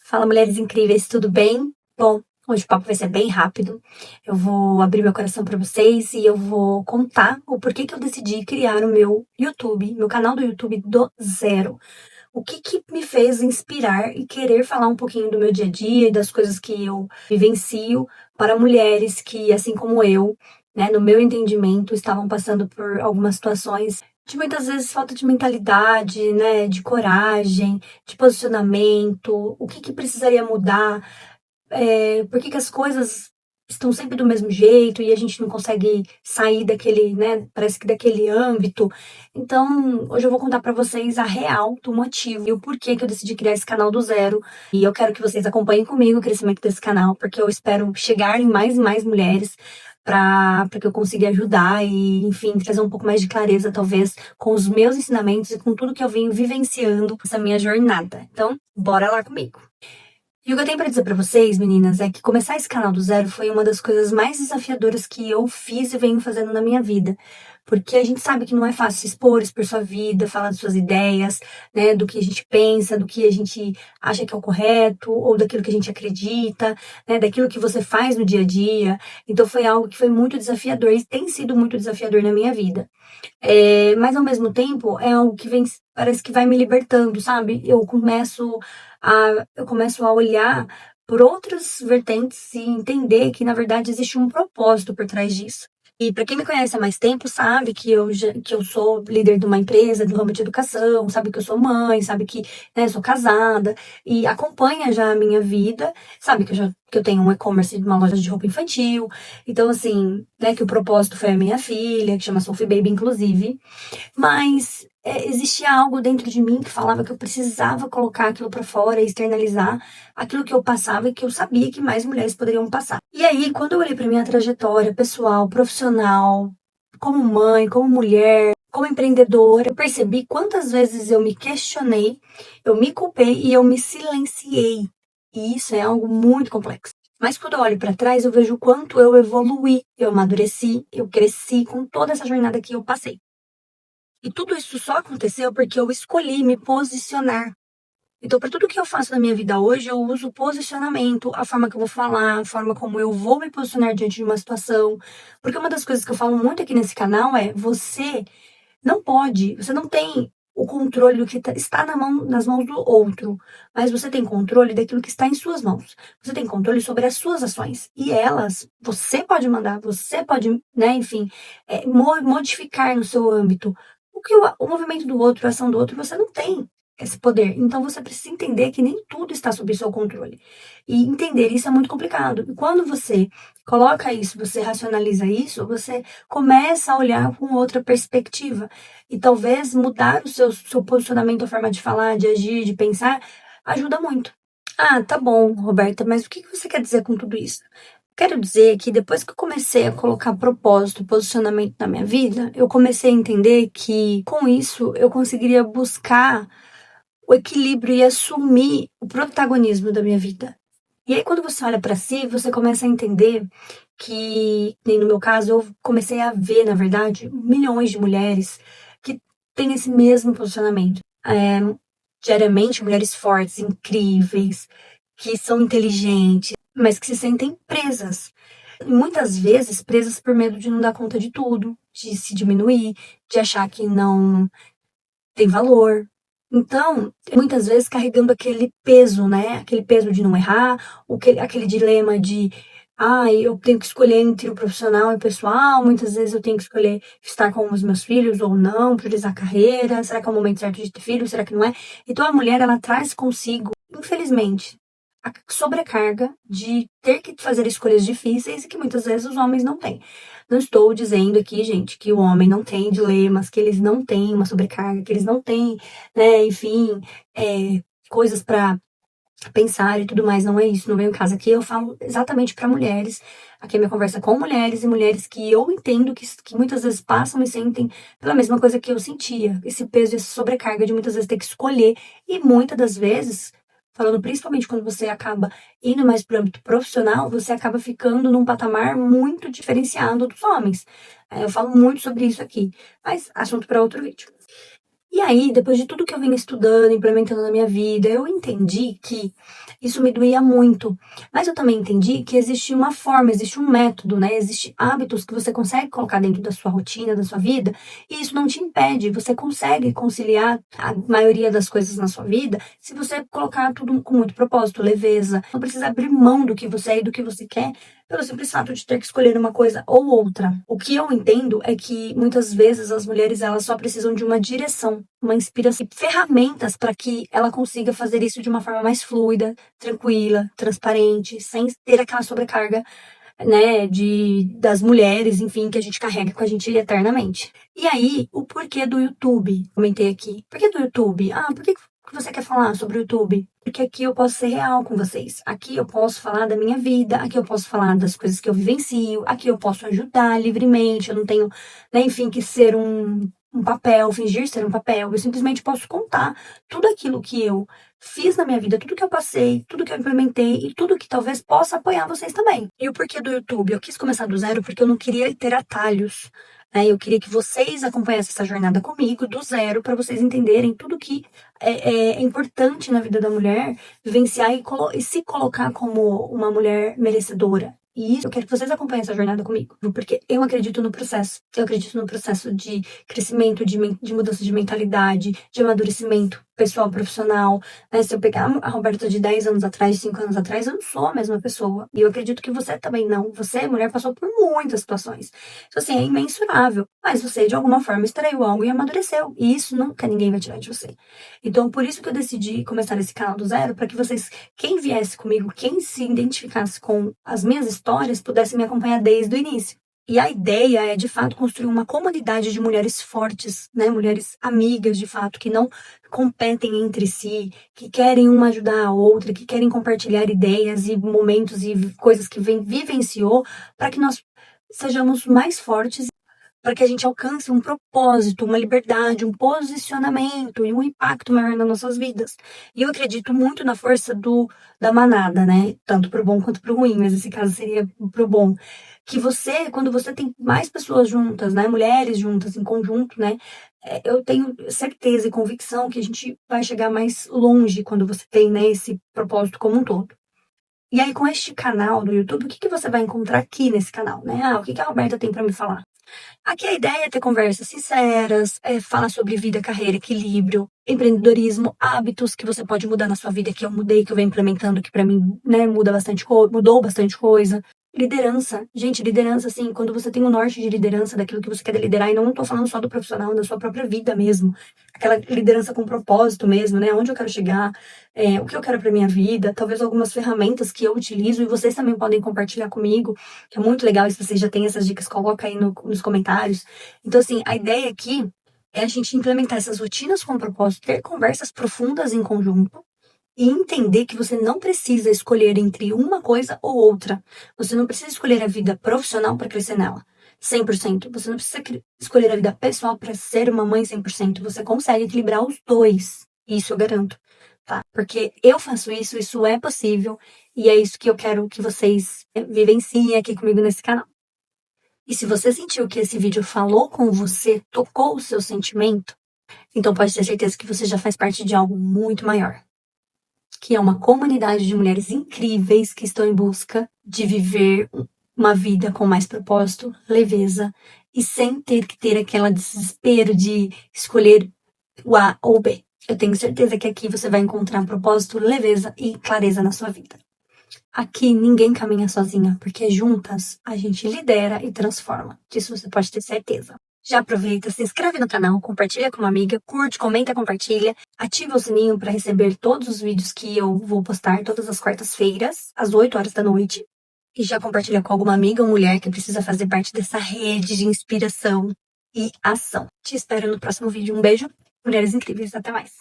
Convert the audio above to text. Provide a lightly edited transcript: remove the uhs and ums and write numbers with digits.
Fala, mulheres incríveis, tudo bem? Bom, hoje o papo vai ser bem rápido. Eu vou abrir meu coração para vocês e eu vou contar o porquê que eu decidi criar o meu YouTube, meu canal do YouTube do zero. O que que me fez inspirar e querer falar um pouquinho do meu dia a dia e das coisas que eu vivencio para mulheres que, assim como eu, né, no meu entendimento, estavam passando por algumas situações de muitas vezes falta de mentalidade, né, de coragem, de posicionamento, o que que precisaria mudar, por que que as coisas estão sempre do mesmo jeito e a gente não consegue sair daquele, né, parece que daquele âmbito. Então, hoje eu vou contar pra vocês a real do motivo e o porquê que eu decidi criar esse canal do zero. E eu quero que vocês acompanhem comigo o crescimento desse canal, porque eu espero chegar em mais e mais mulheres para que eu consiga ajudar e, enfim, trazer um pouco mais de clareza, talvez, com os meus ensinamentos e com tudo que eu venho vivenciando nessa minha jornada. Então, bora lá comigo. E o que eu tenho pra dizer pra vocês, meninas, é que começar esse canal do zero foi uma das coisas mais desafiadoras que eu fiz e venho fazendo na minha vida. Porque a gente sabe que não é fácil se expor sua vida, falar das suas ideias, né, do que a gente pensa, do que a gente acha que é o correto, ou daquilo que a gente acredita, né, daquilo que você faz no dia a dia. Então foi algo que foi muito desafiador e tem sido muito desafiador na minha vida. Mas ao mesmo tempo é algo que vem, parece que vai me libertando, sabe? Eu começo a olhar por outras vertentes e entender que na verdade existe um propósito por trás disso. E para quem me conhece há mais tempo sabe que eu sou líder de uma empresa do ramo de educação, sabe que eu sou mãe, sabe que, né, sou casada e acompanha já a minha vida, sabe que eu tenho um e-commerce de uma loja de roupa infantil. Então assim, né, que o propósito foi a minha filha, que chama Sophie Baby inclusive. Mas existia algo dentro de mim que falava que eu precisava colocar aquilo pra fora, externalizar aquilo que eu passava e que eu sabia que mais mulheres poderiam passar. E aí, quando eu olhei pra minha trajetória pessoal, profissional, como mãe, como mulher, como empreendedora, eu percebi quantas vezes eu me questionei, eu me culpei e eu me silenciei. E isso é algo muito complexo. Mas quando eu olho pra trás, eu vejo o quanto eu evoluí, eu amadureci, eu cresci com toda essa jornada que eu passei. E tudo isso só aconteceu porque eu escolhi me posicionar. Então, para tudo que eu faço na minha vida hoje, eu uso o posicionamento, a forma que eu vou falar, a forma como eu vou me posicionar diante de uma situação. Porque uma das coisas que eu falo muito aqui nesse canal é: você não tem o controle do que está nas mãos do outro, mas você tem controle daquilo que está em suas mãos. Você tem controle sobre as suas ações. E elas, você pode mandar, você pode, né, enfim, modificar no seu âmbito. O movimento do outro, a ação do outro, você não tem esse poder. Então você precisa entender que nem tudo está sob seu controle. E entender isso é muito complicado. E quando você coloca isso, você racionaliza isso, você começa a olhar com outra perspectiva. E talvez mudar seu posicionamento, a forma de falar, de agir, de pensar, ajuda muito. Ah, tá bom, Roberta, mas o que você quer dizer com tudo isso? Quero dizer que depois que eu comecei a colocar propósito, posicionamento na minha vida, eu comecei a entender que com isso eu conseguiria buscar o equilíbrio e assumir o protagonismo da minha vida. E aí, quando você olha pra si, você começa a entender que, nem no meu caso, eu comecei a ver, na verdade, milhões de mulheres que têm esse mesmo posicionamento. Diariamente, mulheres fortes, incríveis, que são inteligentes, mas que se sentem presas. E muitas vezes presas por medo de não dar conta de tudo, de se diminuir, de achar que não tem valor. Então, muitas vezes carregando aquele peso, né? Aquele peso de não errar, aquele dilema de, eu tenho que escolher entre o profissional e o pessoal, muitas vezes eu tenho que escolher estar com os meus filhos ou não, priorizar a carreira, será que é o momento certo de ter filho, será que não é? Então a mulher, ela traz consigo, infelizmente, a sobrecarga de ter que fazer escolhas difíceis e que muitas vezes os homens não têm. Não estou dizendo aqui, gente, que o homem não tem dilemas, que eles não têm uma sobrecarga, que eles não têm, né, enfim, coisas para pensar e tudo mais. Não é isso, não vem em casa aqui. Eu falo exatamente para mulheres. Aqui é minha conversa com mulheres e mulheres que eu entendo que muitas vezes passam e sentem pela mesma coisa que eu sentia. Esse peso, essa sobrecarga de muitas vezes ter que escolher. E muitas das vezes, falando principalmente quando você acaba indo mais para o âmbito profissional, você acaba ficando num patamar muito diferenciado dos homens. Eu falo muito sobre isso aqui, mas assunto para outro vídeo. E aí, depois de tudo que eu venho estudando, implementando na minha vida, eu entendi que isso me doía muito. Mas eu também entendi que existe uma forma, existe um método, né? Existem hábitos que você consegue colocar dentro da sua rotina, da sua vida, e isso não te impede. Você consegue conciliar a maioria das coisas na sua vida se você colocar tudo com muito propósito, leveza. Não precisa abrir mão do que você é e do que você quer pelo simples fato de ter que escolher uma coisa ou outra. O que eu entendo é que muitas vezes as mulheres elas só precisam de uma direção, uma inspiração, ferramentas para que ela consiga fazer isso de uma forma mais fluida, tranquila, transparente, sem ter aquela sobrecarga, né, das mulheres, enfim, que a gente carrega com a gente eternamente. E aí, o porquê do YouTube? Comentei aqui. Por que do YouTube? Por que você quer falar sobre o YouTube? Porque aqui eu posso ser real com vocês. Aqui eu posso falar da minha vida, aqui eu posso falar das coisas que eu vivencio, aqui eu posso ajudar livremente, eu não tenho, né, enfim, que ser um papel, fingir ser um papel. Eu simplesmente posso contar tudo aquilo que eu fiz na minha vida, tudo que eu passei, tudo que eu implementei e tudo que talvez possa apoiar vocês também. E o porquê do YouTube? Eu quis começar do zero porque eu não queria ter atalhos, né? Eu queria que vocês acompanhassem essa jornada comigo, do zero, para vocês entenderem tudo que é importante na vida da mulher, vivenciar e se colocar como uma mulher merecedora. E isso, eu quero que vocês acompanhem essa jornada comigo, porque eu acredito no processo. Eu acredito no processo de crescimento, de mudança de mentalidade, de amadurecimento pessoal, profissional, né? Se eu pegar a Roberta de 10 anos atrás, de 5 anos atrás, eu não sou a mesma pessoa. E eu acredito que você também não. Você, mulher, passou por muitas situações. Então, assim, é imensurável. Mas você, de alguma forma, extraiu algo e amadureceu. E isso nunca ninguém vai tirar de você. Então, por isso que eu decidi começar esse canal do zero, para que vocês, quem viesse comigo, quem se identificasse com as minhas histórias, pudesse me acompanhar desde o início. E a ideia é, de fato, construir uma comunidade de mulheres fortes, né? Mulheres amigas, de fato, que não competem entre si, que querem uma ajudar a outra, que querem compartilhar ideias e momentos e coisas que vivenciou, para que nós sejamos mais fortes, para que a gente alcance um propósito, uma liberdade, um posicionamento e um impacto maior nas nossas vidas. E eu acredito muito na força da manada, né? Tanto pro bom quanto pro ruim, mas esse caso seria pro bom. Que você, quando você tem mais pessoas juntas, né? Mulheres juntas, em conjunto, né? Eu tenho certeza e convicção que a gente vai chegar mais longe quando você tem, né, esse propósito como um todo. E aí, com este canal do YouTube, o que você vai encontrar aqui nesse canal, né? O que a Roberta tem para me falar? Aqui a ideia é ter conversas sinceras, falar sobre vida, carreira, equilíbrio, empreendedorismo, hábitos que você pode mudar na sua vida, que eu mudei, que eu venho implementando, que pra mim, né, mudou bastante coisa. Liderança. Gente, liderança, assim, quando você tem um norte de liderança daquilo que você quer liderar, e não tô falando só do profissional, da sua própria vida mesmo. Aquela liderança com propósito mesmo, né? Onde eu quero chegar, o que eu quero pra minha vida, talvez algumas ferramentas que eu utilizo e vocês também podem compartilhar comigo, que é muito legal. E se vocês já têm essas dicas, coloca aí nos comentários. Então, assim, a ideia aqui é a gente implementar essas rotinas com propósito, ter conversas profundas em conjunto, e entender que você não precisa escolher entre uma coisa ou outra. Você não precisa escolher a vida profissional para crescer nela, 100%. Você não precisa escolher a vida pessoal para ser uma mãe 100%. Você consegue equilibrar os dois. Isso eu garanto, tá? Porque eu faço isso, isso é possível. E é isso que eu quero que vocês vivenciem aqui comigo nesse canal. E se você sentiu que esse vídeo falou com você, tocou o seu sentimento, então pode ter certeza que você já faz parte de algo muito maior, que é uma comunidade de mulheres incríveis que estão em busca de viver uma vida com mais propósito, leveza e sem ter que ter aquele desespero de escolher o A ou o B. Eu tenho certeza que aqui você vai encontrar propósito, leveza e clareza na sua vida. Aqui ninguém caminha sozinha, porque juntas a gente lidera e transforma. Disso você pode ter certeza. Já aproveita, se inscreve no canal, compartilha com uma amiga, curte, comenta, compartilha, ativa o sininho para receber todos os vídeos que eu vou postar todas as quartas-feiras, às 8 horas da noite. E já compartilha com alguma amiga ou mulher que precisa fazer parte dessa rede de inspiração e ação. Te espero no próximo vídeo. Um beijo, mulheres incríveis, até mais!